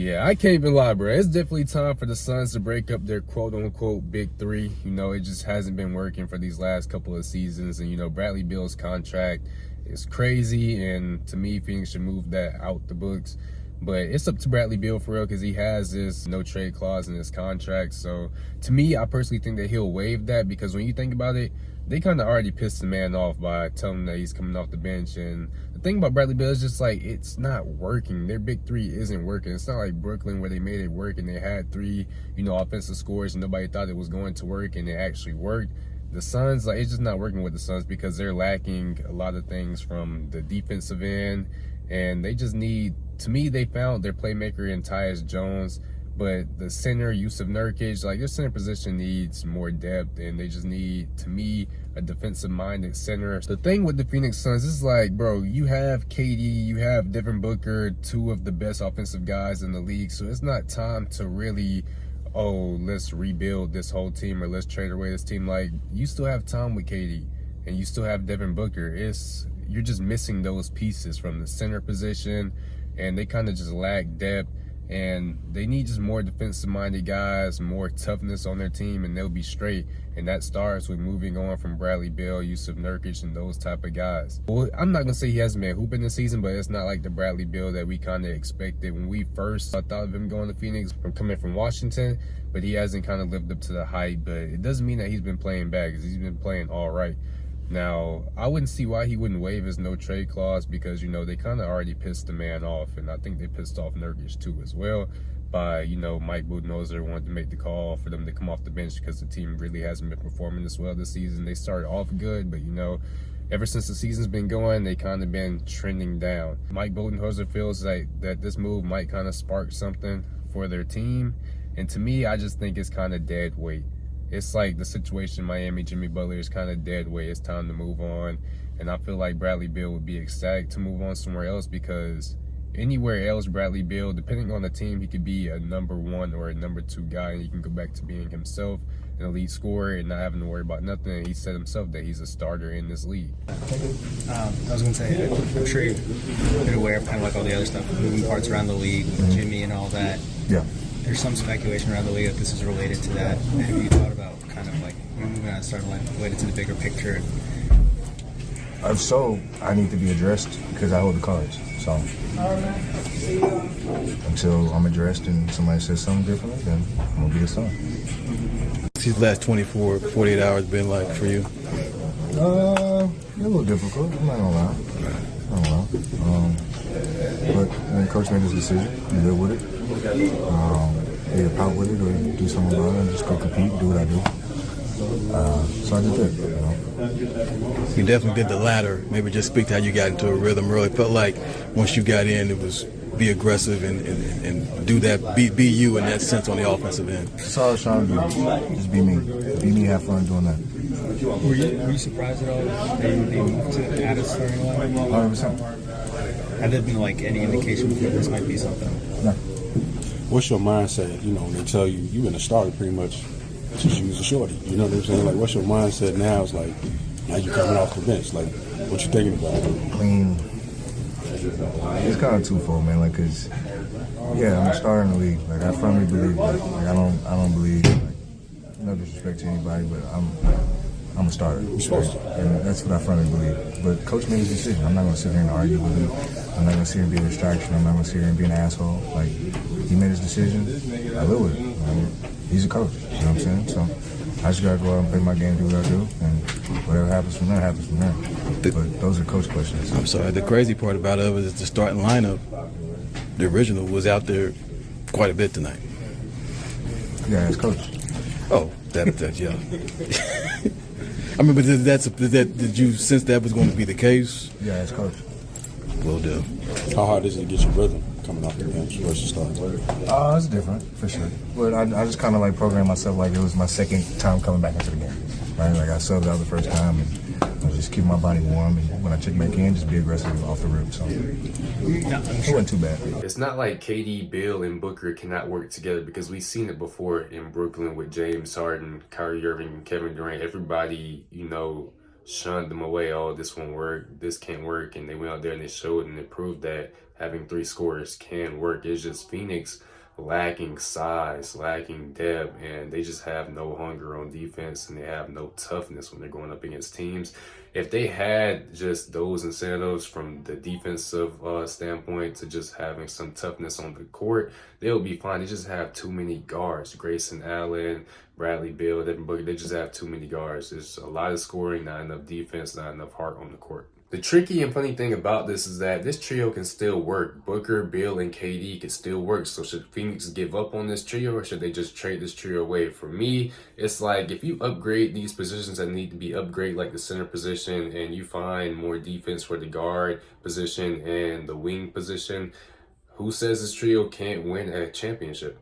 Yeah, I can't even lie, bro. It's definitely time for the Suns to break up their quote-unquote big three. You know, it just hasn't been working for these last couple of seasons. And, you know, Bradley Beal's contract is crazy. And to me, Phoenix should move that out the books. But it's up to Bradley Beal for real because he has this no-trade clause in his contract. So, to me, I personally think that he'll waive that because when you think about it, they kind of already pissed the man off by telling him that he's coming off the bench. And the thing about Bradley Beal is just like, it's not working. Their big three isn't working. It's not like Brooklyn where they made it work and they had three, you know, offensive scores and nobody thought it was going to work and it actually worked. The Suns, like, it's just not working with the Suns because they're lacking a lot of things from the defensive end. And they just need, to me, they found their playmaker in Tyus Jones. But the center, Yusuf Nurkic, like their center position needs more depth, and they just need, to me, a defensive-minded center. The thing with the Phoenix Suns is like, bro, you have KD, you have Devin Booker, two of the best offensive guys in the league, so it's not time to really, oh, let's rebuild this whole team or let's trade away this team. Like, you still have time with KD, and you still have Devin Booker. You're just missing those pieces from the center position, and they kind of just lack depth. And they need just more defensive-minded guys, more toughness on their team, and they'll be straight. And that starts with moving on from Bradley Beal, Yusuf Nurkic, and those type of guys. Well, I'm not going to say he hasn't been hooping this season, but it's not like the Bradley Beal that we kind of expected when we first thought of him going to Phoenix from coming from Washington. But he hasn't kind of lived up to the hype. But it doesn't mean that he's been playing bad because he's been playing all right. Now, I wouldn't see why he wouldn't waive his no-trade clause because, you know, they kind of already pissed the man off. And I think they pissed off Nurkic, too, as well, by, you know, Mike Budenholzer wanted to make the call for them to come off the bench because the team really hasn't been performing as well this season. They started off good, but, you know, ever since the season's been going, they kind of been trending down. Mike Budenholzer feels like that this move might kind of spark something for their team. And to me, I just think it's kind of dead weight. It's like the situation in Miami, Jimmy Butler is kind of dead weight. It's time to move on. And I feel like Bradley Beal would be ecstatic to move on somewhere else because anywhere else, Bradley Beal, depending on the team, he could be a number one or a number two guy, and he can go back to being himself, an elite scorer, and not having to worry about nothing. And he said himself that he's a starter in this league. I was going to say, I'm sure you've been aware of kind of like all the other stuff, moving parts around the league with Jimmy and all that. Yeah. There's some speculation around the league that this is related to that. Have you thought about kind of like moving on, sort of like related to the bigger picture? If so, I need to be addressed because I hold the cards. So until I'm addressed and somebody says something differently, then I'm going to be a son. These last 24, 48 hours been like for you? A little difficult. I'm not going to lie. But when coach made his decision, you live with it. Either pout with it or do something about it and just go compete, do what I do. So I did that, you know. You definitely did the latter. Maybe just speak to how you got into a rhythm early. It felt like once you got in, it was be aggressive and do that, be you in that sense on the offensive end. That's all I was trying to do. Just be me. Be me, have fun doing that. Were you surprised at all that they moved to add a starting lineup? 100%. Had there been like any indication before this might be something? No. What's your mindset, you know, when they tell you you've been a starter pretty much since you was a shorty? You know what I'm saying? Like, what's your mindset now? It's like, now you're coming off the bench. Like, what you thinking about? I mean, it's kind of twofold, man. Like, cause yeah, I'm a starter in the league. Like, I firmly believe that. Like, I don't believe, like, no disrespect to anybody, but I'm a starter. You're supposed to. And that's what I firmly believe. But coach made his decision. I'm not going to sit here and argue with him. I'm not going to sit here and be a distraction. I'm not going to sit here and be an asshole. Like, he made his decision. I live with it. He's a coach. You know what I'm saying? So I just got to go out and play my game, do what I do, and whatever happens from there, happens from there. But those are coach questions. I'm sorry. The crazy part about it is the starting lineup, the original, was out there quite a bit tonight. Yeah, it's coach. Oh, that yeah. I mean, but did you sense that was going to be the case? Yeah, it's coach. Will do. How hard is it to get your rhythm coming off the bench versus starting? It's different, for sure. But I just kind of like programmed myself like it was my second time coming back into the game. Right? Like I subbed out the first time and I was just keeping my body warm. And when I check back in, just be aggressive off the rip. So it wasn't too bad. It's not like KD, Bill, and Booker cannot work together because we've seen it before in Brooklyn with James Harden, Kyrie Irving, and Kevin Durant. Everybody, you know, shunned them away. Oh, this won't work, this can't work. And they went out there and they showed and they proved that having 3 scorers can work. It's just Phoenix lacking size, lacking depth, and they just have no hunger on defense, and they have no toughness when they're going up against teams. If they had just those incentives from the defensive standpoint to just having some toughness on the court, they'll be fine. They just have too many guards. Grayson Allen, Bradley Beal, Devin Booker, they just have too many guards. There's a lot of scoring, not enough defense, not enough heart on the court. The tricky and funny thing about this is that this trio can still work. Booker, Bill, and KD can still work. So should Phoenix give up on this trio, or should they just trade this trio away? For me, it's like if you upgrade these positions that need to be upgraded, like the center position, and you find more defense for the guard position and the wing position, who says this trio can't win a championship?